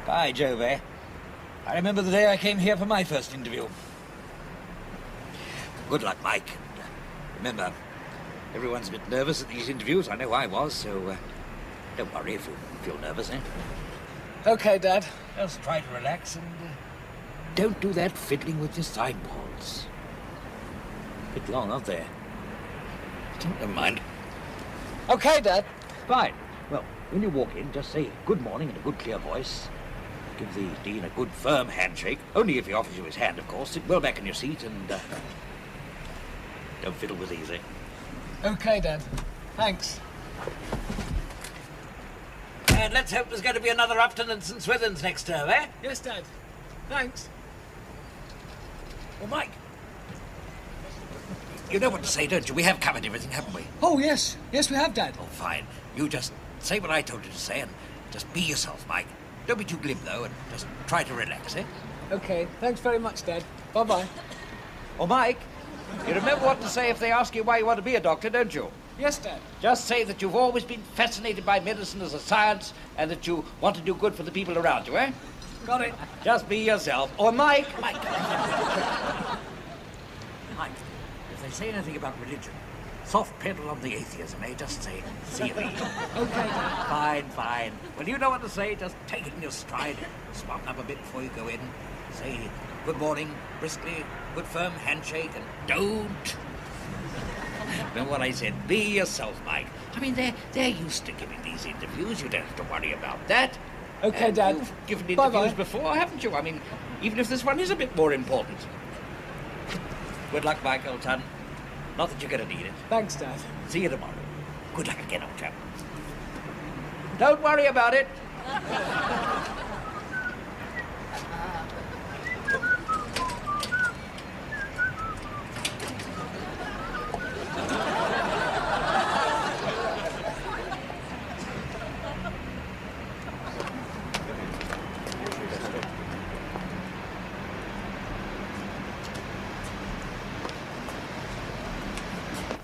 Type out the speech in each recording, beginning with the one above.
By Jove, eh? I remember the day I came here for my first interview. Good luck, Mike. And, remember, everyone's a bit nervous at these interviews. I know I was, so don't worry if you feel nervous, eh? Okay, Dad. Just try to relax and don't do that fiddling with your sideballs. A bit long, aren't they? Never mind. Okay, Dad. Fine. Well, when you walk in, just say good morning in a good, clear voice. Give the Dean a good, firm handshake. Only if he offers you his hand, of course. Sit well back in your seat and don't fiddle with these, eh? Okay, Dad. Thanks. And let's hope there's going to be another Upton and St. Swithin's next term, eh? Yes, Dad. Thanks. Well, Mike, you know what to say, don't you? We have covered everything, haven't we? Oh, yes. Yes, we have, Dad. Oh, fine. You just say what I told you to say and just be yourself, Mike. Don't be too glib, though, and just try to relax, eh? Okay. Thanks very much, Dad. Bye-bye. Oh, Mike, you remember what to say if they ask you why you want to be a doctor, don't you? Yes, Dad. Just say that you've always been fascinated by medicine as a science and that you want to do good for the people around you, eh? Got it. Just be yourself. Or Mike. Mike, if they say anything about religion, soft pedal on the atheism, eh? Just say, see me. Okay, Dad. Fine, fine. Well, you know what to say. Just take it in your stride. Smarten up a bit before you go in. Say good morning, briskly, good firm handshake, and don't. Remember what I said? Be yourself, Mike. I mean, they're used to giving these interviews. You don't have to worry about that. Okay, And Dad. You've given interviews Bye-bye. before, haven't you? I mean, even if this one is a bit more important. Good luck, Mike, old son. Not that you're going to need it. Thanks, Dad. See you tomorrow. Good luck again, old chap. Don't worry about it.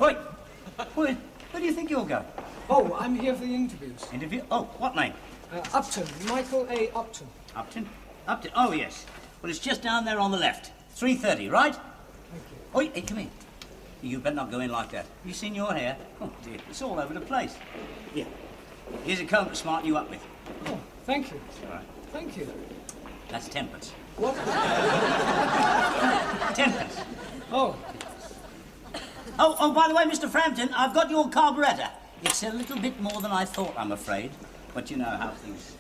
Oi! Where do you think you're going? Oh, I'm here for the interviews. Interview? Oh, what name? Upton. Michael A. Upton. Upton? Upton? Oh, yes. Well, it's just down there on the left. 3:30, right? Thank you. Oi, hey, come in. You better not go in like that. You seen your hair? Oh, dear. It's all over the place. Here. Here's a comb to smarten you up with. Oh, thank you. All right. Thank you. That's 10pence. What? 10pence. Oh, Oh, by the way, Mr. Frampton, I've got your carburettor. It's a little bit more than I thought, I'm afraid. But you know how things...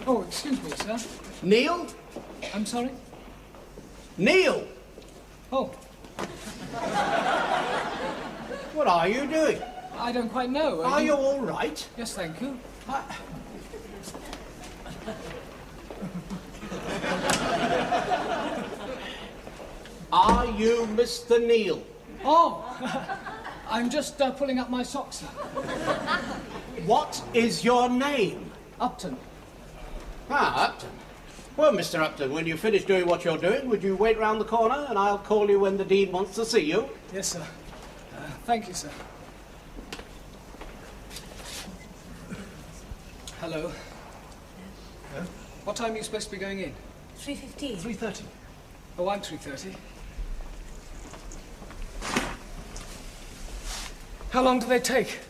oh, excuse me, sir. Neil? I'm sorry? Neil! Oh, What are you doing? I don't quite know. Are you all right? Yes, thank you. Are you Mr. Neil? Oh, I'm just pulling up my socks, sir. What is your name? Upton. Ah, Upton. Well, Mr. Upton, when you finish doing what you're doing, would you wait round the corner and I'll call you when the Dean wants to see you? Yes, sir. Thank you, sir. Hello. What time are you supposed to be going in? 3:15. 3:30. Oh, I'm 3:30. How long do they take?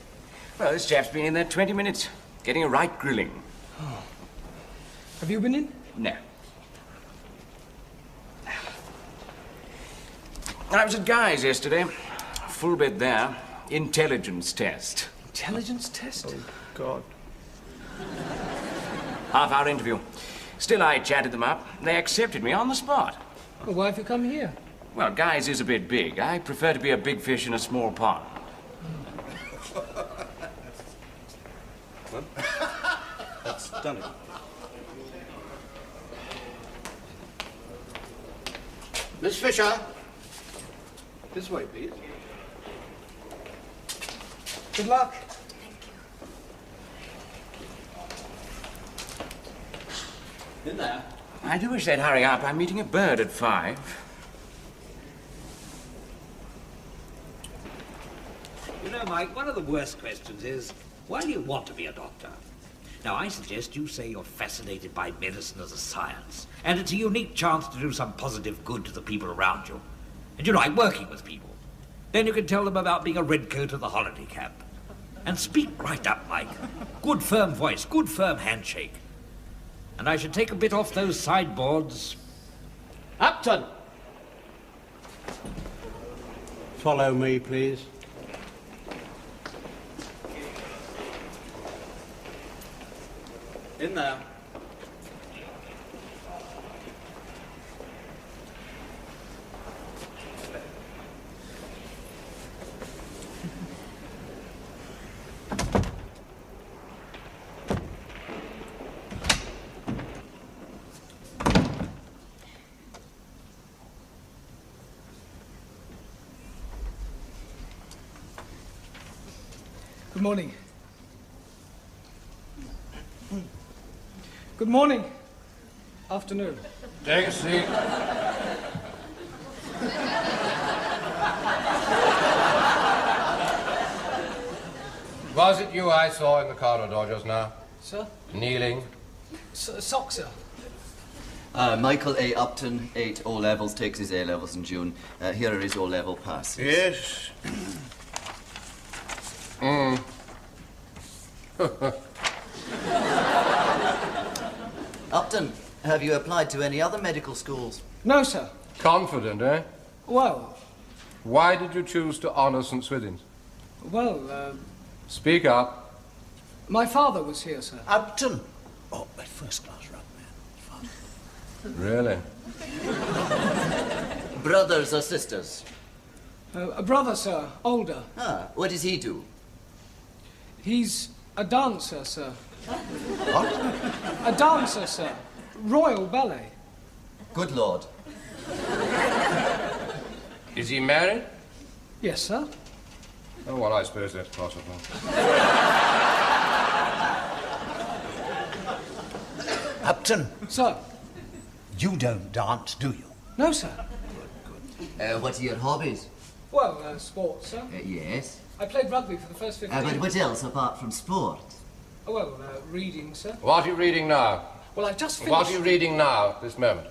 Well, this chap's been in there 20 minutes, getting a right grilling. Have you been in? No. I was at Guy's yesterday. Full bed there. Intelligence test. Intelligence test? God. Half-hour interview. Still, I chatted them up. They accepted me on the spot. Well, why have you come here? Well, Guy's is a bit big. I prefer to be a big fish in a small pond. That's done it. Miss Fisher. This way, please. Good luck. In there. I do wish they'd hurry up. I'm meeting a bird at 5. Mike, one of the worst questions is, why do you want to be a doctor? Now, I suggest you say you're fascinated by medicine as a science, and it's a unique chance to do some positive good to the people around you. And you like working with people. Then you can tell them about being a redcoat at the holiday camp. And speak right up, Mike. Good firm voice, good firm handshake. And I should take a bit off those sideboards. Upton! Follow me, please. In there. Good morning. Good morning. Afternoon. Take a seat. Was it you I saw in the corridor just now? Sir? Kneeling? Sock, sir. Michael A. Upton, 8 O-levels, takes his A-levels in June. Here are his O-level passes. Yes. Upton, have you applied to any other medical schools? No, sir. Confident, eh? Well, Why did you choose to honor St. Swithin's? well, Speak up. my father was here, sir. Upton! Oh, a first-class rug, man. Really? Brothers or sisters? A brother, sir, older. Ah, what does he do? He's a dancer, sir. What? A dancer, sir. Royal Ballet. Good Lord. Is he married? Yes, sir. Oh, well, I suppose that's possible. Upton, Sir. you don't dance, do you? No, sir. What are your hobbies? Well, sports, sir. Yes. I played rugby for the first 15 But what else apart from sport? Well, reading, sir. What are you reading now? Well, I've just finished... What are you reading now, this moment?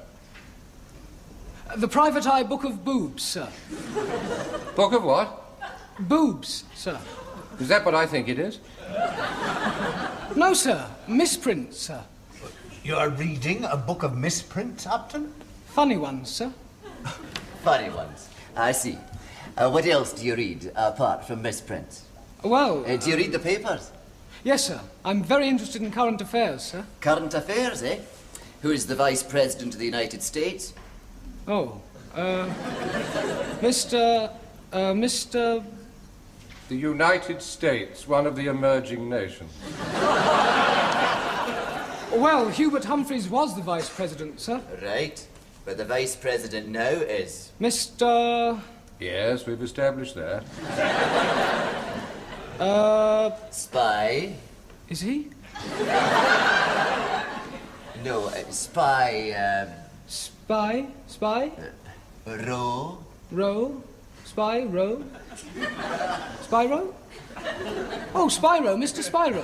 The Private Eye Book of Boobs, sir. Book of what? Boobs, sir. Is that what I think it is? No, sir. Misprints, sir. You're reading a book of misprints, Upton? Funny ones, sir. Funny ones. I see. What else do you read apart from misprints? Well... Do you read the papers? Yes, sir. I'm very interested in current affairs, sir. Current affairs, eh? Who is the Vice President of the United States? Oh, Mr... The United States, one of the emerging nations. Well, Hubert Humphreys was the Vice President, sir. Right. But the Vice President now is... Mr... Yes, we've established that. Spy. Is he? No, spy, Spy? Spy? Row. Row? Spy? Row? Spyro? Oh, Spyro, Mr. Spyro.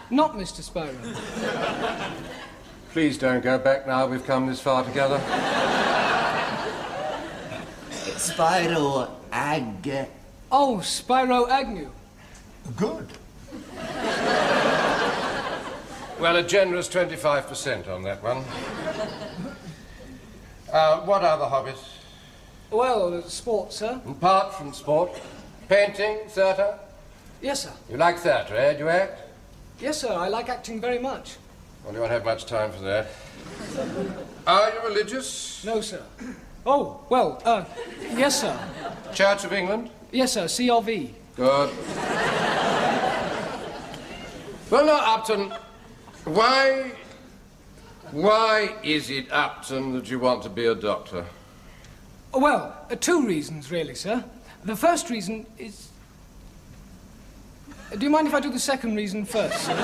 Not Mr. Spyro. Please don't go back now, we've come this far together. Spyro Ag... Oh, Spyro Agnew. Good. Well, a generous 25% on that one. What other hobbies? Well, sports, sir. Apart from sport, painting, theatre? Yes, sir. You like theatre, eh? Do you act? Yes, sir. I like acting very much. Well, you won't have much time for that. Are you religious? No, sir. Oh, well, yes, sir. Church of England? Yes, sir. CRV. Good. Well, now, Upton, why is it, Upton, that you want to be a doctor? Well, two reasons, really, sir. The first reason is... Do you mind if I do the second reason first, sir?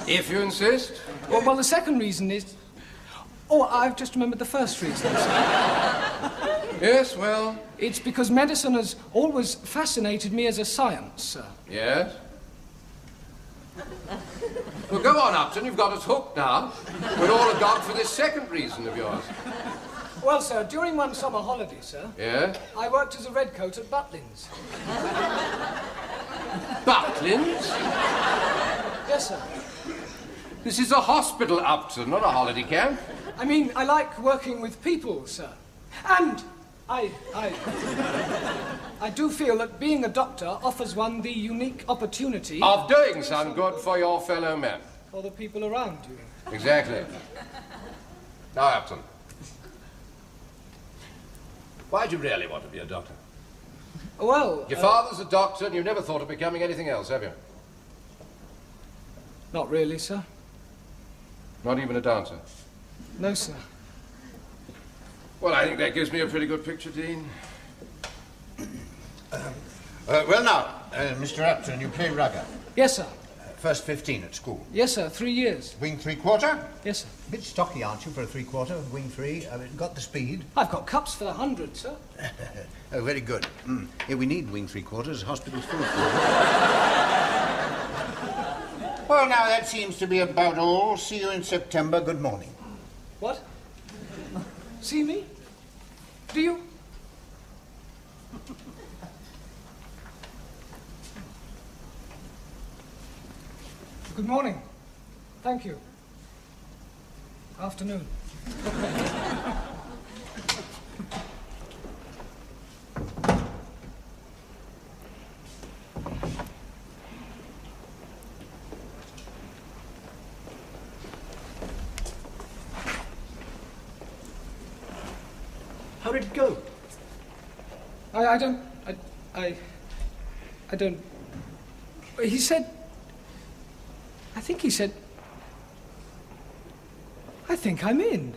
If you insist. Well, the second reason is... Oh, I've just remembered the first reason, sir. Yes, well? It's because medicine has always fascinated me as a science, sir. Yes? Well, go on, Upton. You've got us hooked now. We're all agog for this second reason of yours. Well, sir, during one summer holiday, sir, Yeah? I worked as a redcoat at Butlins. Butlins? Yes, sir. This is a hospital, Upton, not a holiday camp. I mean, I like working with people, sir. And I do feel that being a doctor offers one the unique opportunity Of doing some good for your fellow men. for the people around you. Exactly. Now, Upton. Why do you really want to be a doctor? Well, Your father's a doctor and you never thought of becoming anything else, have you? not really, sir. Not even a dancer? No, sir. Well, I think that gives me a pretty good picture, Dean. Well, now, Mr. Upton, you play rugger. Yes, sir. First 15 at school. Yes, sir. 3 years. Wing 3/4? Yes, sir. Bit stocky, aren't you, for a 3/4? Wing 3. Got the speed. I've got cups for the 100, sir. Oh, very good. Yeah, we need wing 3/4. Hospital's full of them. Well, now, that seems to be about all. See you in September. Good morning. What? See me? Do you? Good morning. Thank you. Afternoon. How did it go? I don't... He said... I think he said... I think I'm in.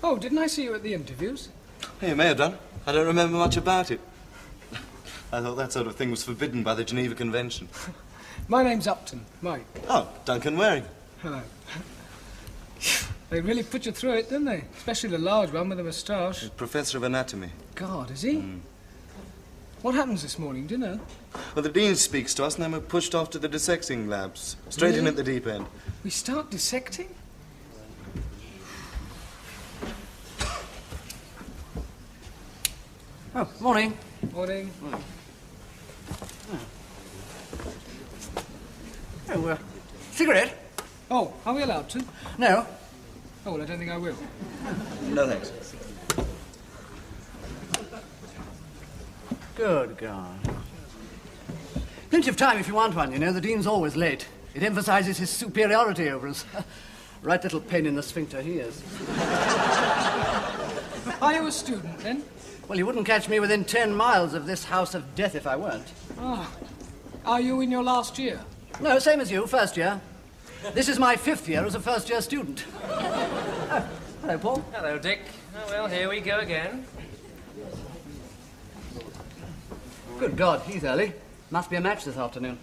Oh, didn't I see you at the interviews? You may have done. I don't remember much about it. I thought that sort of thing was forbidden by the Geneva Convention. My name's Upton, Mike. Oh, Duncan Waring. Hello. They really put you through it, didn't they? Especially the large one with a moustache. He's Professor of Anatomy. God, is he? What happens this morning, do you know? Well, the Dean speaks to us and then we're pushed off to the dissecting labs. Straight in Really? at the deep end. We start dissecting? Oh, morning. Morning. Oh, cigarette? Oh, are we allowed to? No. Oh, well, I don't think I will. No thanks. Good God. Plenty of time if you want one, you know. The Dean's always late. It emphasizes his superiority over us. Right little pain in the sphincter he is. Are you a student, then? Well, you wouldn't catch me within 10 miles of this house of death if I weren't. Ah. Are you in your last year? No, same as you, first year. This is my 5th year as a first-year student. Oh, hello, Paul. Hello, Dick. Oh, well, here we go again. Good God, he's early. Must be a match this afternoon.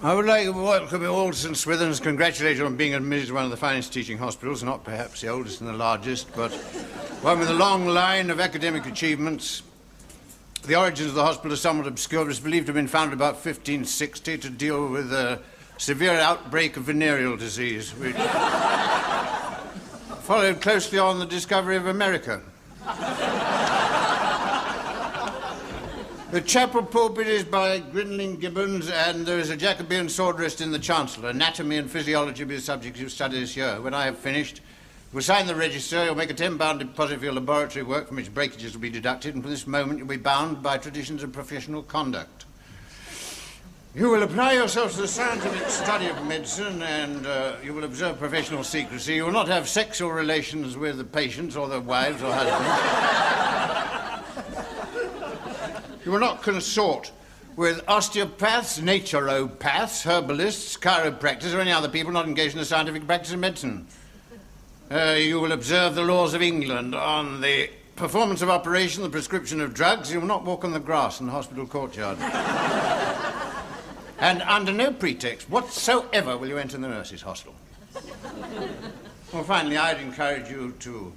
I would like to welcome you all to St. Swithin's, congratulate you on being admitted to one of the finest teaching hospitals, not perhaps the oldest and the largest, but one with a long line of academic achievements. The origins of the hospital are somewhat obscure, but it's believed to have been founded about 1560 to deal with a severe outbreak of venereal disease, which followed closely on the discovery of America. The chapel pulpit is by Grinling Gibbons, and there is a Jacobean sword rest in the chancel. Anatomy and physiology will be the subjects you study this year. When I have finished, You'll sign the register, you'll make a £10 deposit for your laboratory work from which breakages will be deducted, and from this moment you'll be bound by traditions of professional conduct. You will apply yourself to the scientific study of medicine, and you will observe professional secrecy. You will not have sexual relations with the patients or their wives or husbands. You will not consort with osteopaths, naturopaths, herbalists, chiropractors, or any other people not engaged in the scientific practice of medicine. You will observe the laws of England on the performance of operation, the prescription of drugs. You will not walk on the grass in the hospital courtyard. And under no pretext whatsoever will you enter the nurses' hostel. Well, finally, I'd encourage you to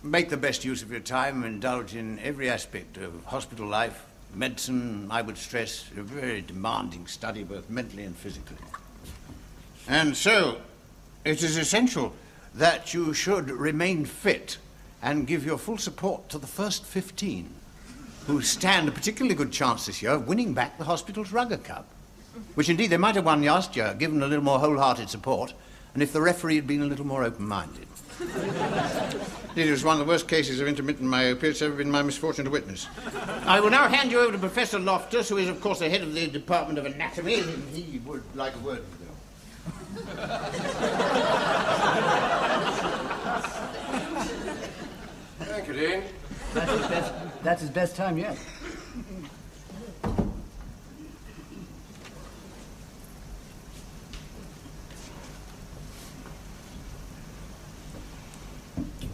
make the best use of your time and indulge in every aspect of hospital life. Medicine, I would stress, a very demanding study, both mentally and physically. And so, it is essential that you should remain fit and give your full support to the first 15, who stand a particularly good chance this year of winning back the hospital's Rugger Cup, which indeed they might have won last year, given a little more wholehearted support, and if the referee had been a little more open-minded. It was one of the worst cases of intermittent myopia it's ever been my misfortune to witness. I will now hand you over to Professor Loftus, who is, of course, the head of the Department of Anatomy, and he would like a word with you. Thank you, Dean. That's his best time yet.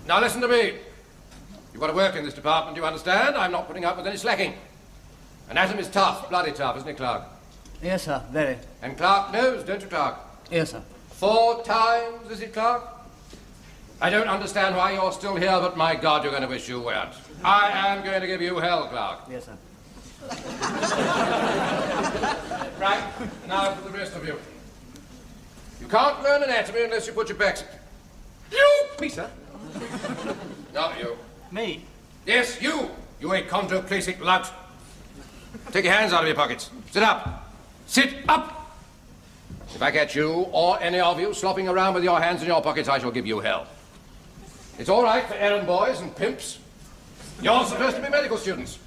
Now listen to me. You've got to work in this department, you understand? I'm not putting up with any slacking. Anatomy's tough, bloody tough, isn't it, Clark? Yes, sir, very. And Clark knows, don't you, Clark? Yes, sir. 4 times, is it, Clark? I don't understand why you're still here, but my God, you're going to wish you weren't. I am going to give you hell, Clark. Yes, sir. Right, now for the rest of you. You can't learn anatomy unless you put your backs... You! Me, sir. Not you. Me? Yes, you! You achondroplacic lout. Take your hands out of your pockets. Sit up. Sit up! If I catch you, or any of you, slopping around with your hands in your pockets, I shall give you hell. It's all right for errand boys and pimps. You're supposed to be medical students.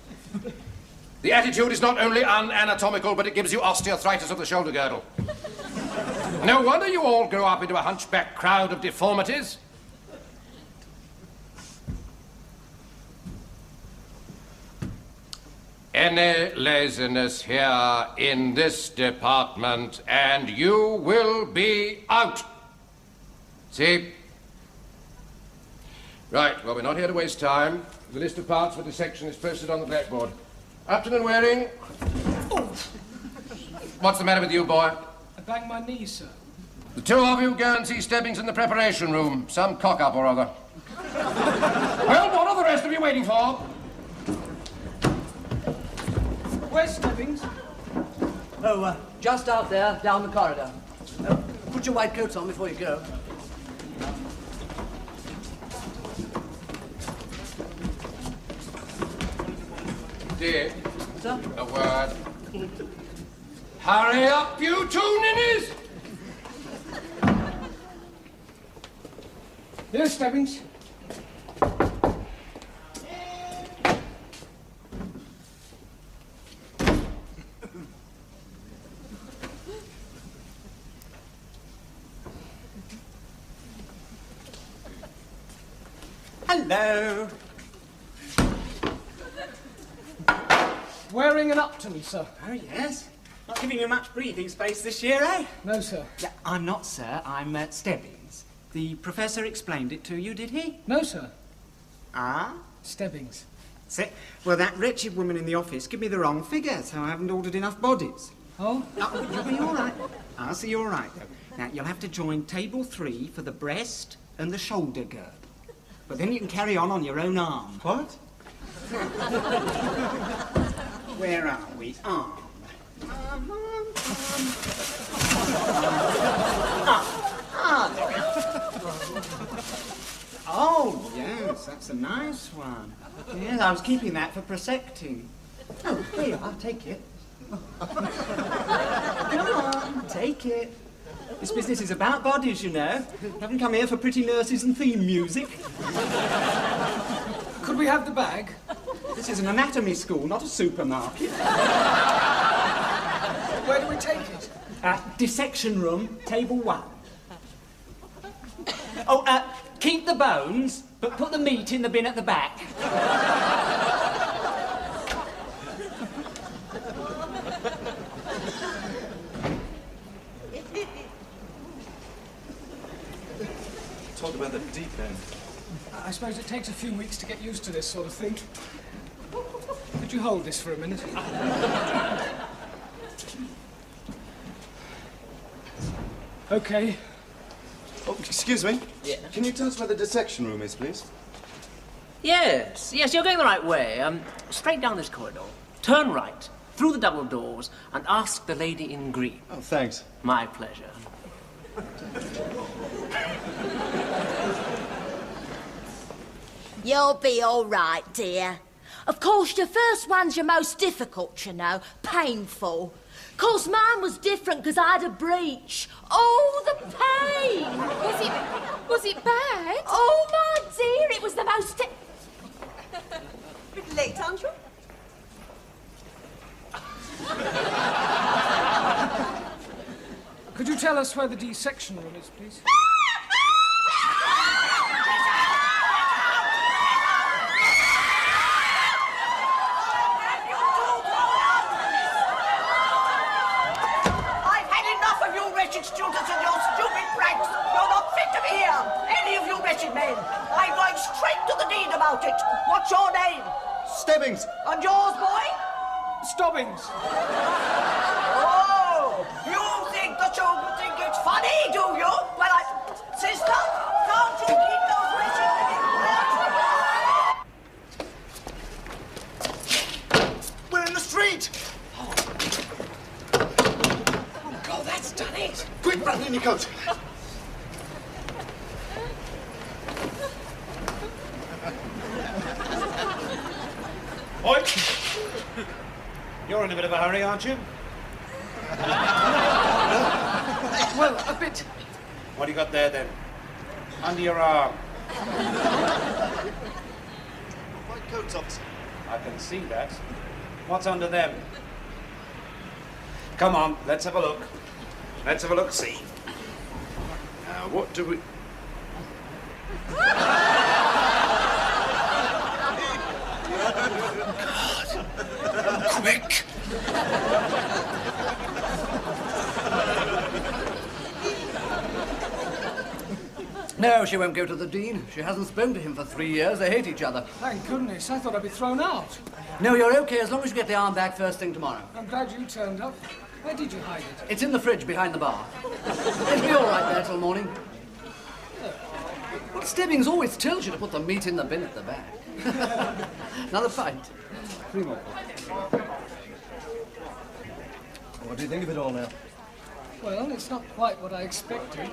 The attitude is not only unanatomical, but it gives you osteoarthritis of the shoulder girdle. No wonder you all grow up into a hunchback crowd of deformities. Any laziness here in this department, and you will be out. See? Right, well, we're not here to waste time. The list of parts for dissection is posted on the blackboard. Upton and Waring. Oh. What's the matter with you, boy? I banged my knees, sir. The 2 of you go and see Stebbings in the preparation room. Some cock-up or other. Well, what are the rest of you waiting for? Where's Stebbings? Oh, just out there, down the corridor. Put your white coats on before you go. Dear. Sir? A word. Hurry up, you 2 ninnies! Here's Stebbings. Hello. Waring and Upton, sir. Oh, yes. Not giving you much breathing space this year, eh? No, sir. Yeah, I'm not, sir. I'm Stebbings. The professor explained it to you, did he? No, sir. Ah? Stebbings. Well, that wretched woman in the office gave me the wrong figure, so I haven't ordered enough bodies. Oh? Oh, you'll be all right. I'll see you all right, though. Now, you'll have to join table 3 for the breast and the shoulder girdle. But then you can carry on your own arm. What? Where are we? Arm. Oh, yes, that's a nice one. Yes, I was keeping that for prosecting. Oh, here, I'll take it. Come on, take it. This business is about bodies, you know. Haven't come here for pretty nurses and theme music. Could we have the bag? This is an anatomy school, not a supermarket. Where do we take it? Dissection room, table 1. Oh, keep the bones, but put the meat in the bin at the back. Talk about the deep end. I suppose it takes a few weeks to get used to this sort of thing. Could you hold this for a minute? Okay. Oh, excuse me? Yeah. Can you tell us where the dissection room is, please? Yes, you're going the right way. Straight down this corridor. Turn right, through the double doors, and ask the lady in green. Oh, thanks. My pleasure. You'll be all right, dear. Of course, your first one's your most difficult, you know, painful. Of course, mine was different because I had a breach. Oh, the pain! Was it bad? Oh, my dear, it was the most... Bit late, aren't you? Could you tell us where the dissection room is, please? Students and your stupid pranks. You're not fit to be here. Any of you wretched men. I'm going straight to the dean about it. What's your name? Stebbings. And yours, boy? Stobbings. Oh, you think it's funny, do you? Well, sister, can't you keep those wretched men? We're in the street. Oh, that's done it. Quick, run in your coat. Oi! You're in a bit of a hurry, aren't you? Well, a bit. What do you got there, then? Under your arm. White coats, officer. I can see that. What's under them? Come on, let's have a look. Let's have a look, see. Now, what do we... God! Quick! No, she won't go to the dean. She hasn't spoken to him for 3 years. They hate each other. Thank goodness. I thought I'd be thrown out. No, you're okay as long as you get the arm back first thing tomorrow. I'm glad you turned up. Where did you hide it? It's in the fridge behind the bar. It'll be all right there till morning. Well, Stebbings always tells you to put the meat in the bin at the back. Another pint. 3 more. What do you think of it all now? Well, it's not quite what I expected.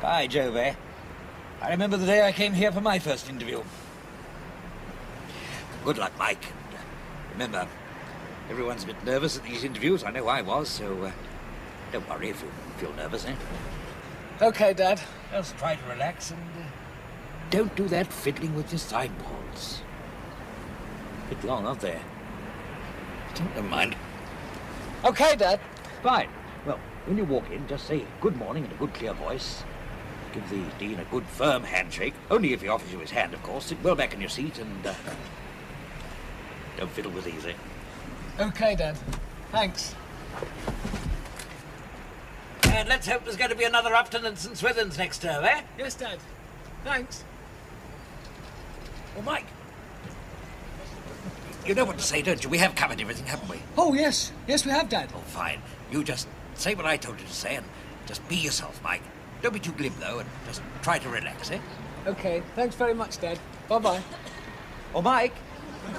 By Jove, eh? I remember the day I came here for my first interview. Good luck, Mike. And, remember, everyone's a bit nervous at these interviews. I know I was, so don't worry if you feel nervous, eh? Okay, Dad. Just try to relax and don't do that fiddling with your sideboards. A bit long, aren't they? Never mind. Okay, Dad. Fine. Well, when you walk in, just say good morning in a good, clear voice. Give the Dean a good, firm handshake. Only if he offers you his hand, of course. Sit well back in your seat and don't fiddle with these, eh? Okay, Dad. Thanks. And let's hope there's going to be another Upton and St. Swithin's next term, eh? Yes, Dad. Thanks. Well, Mike, you know what to say, don't you? We have covered everything, haven't we? Oh, yes. Yes, we have, Dad. Oh, fine. You just say what I told you to say and just be yourself, Mike. Don't be too glib, though, and just try to relax, eh? Okay. Thanks very much, Dad. Bye-bye. Oh, Mike,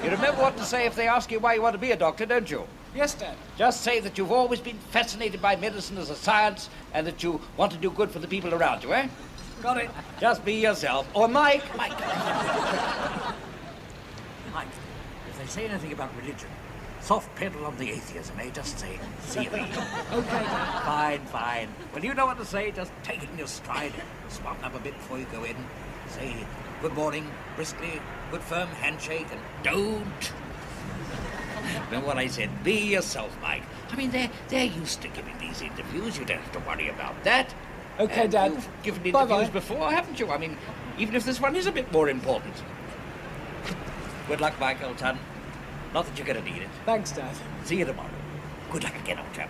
you remember what to say if they ask you why you want to be a doctor, don't you? Yes, Dad. Just say that you've always been fascinated by medicine as a science and that you want to do good for the people around you, eh? Got it. Just be yourself. Or Mike. Mike, if they say anything about religion, soft pedal on the atheism, eh? Just say, see me. Okay, Dad. Fine, fine. Well, you know what to say. Just take it in your stride. Smarten up a bit before you go in. Say good morning, briskly, good firm handshake, and don't. Remember what I said? Be yourself, Mike. I mean, they're used to giving these interviews. You don't have to worry about that. Okay, And Dad. You've given interviews Bye-bye. before, haven't you? I mean, even if this one is a bit more important. Good luck, Mike, old son. Not that you're going to need it. Thanks, Dad. See you tomorrow. Good luck again, old chap.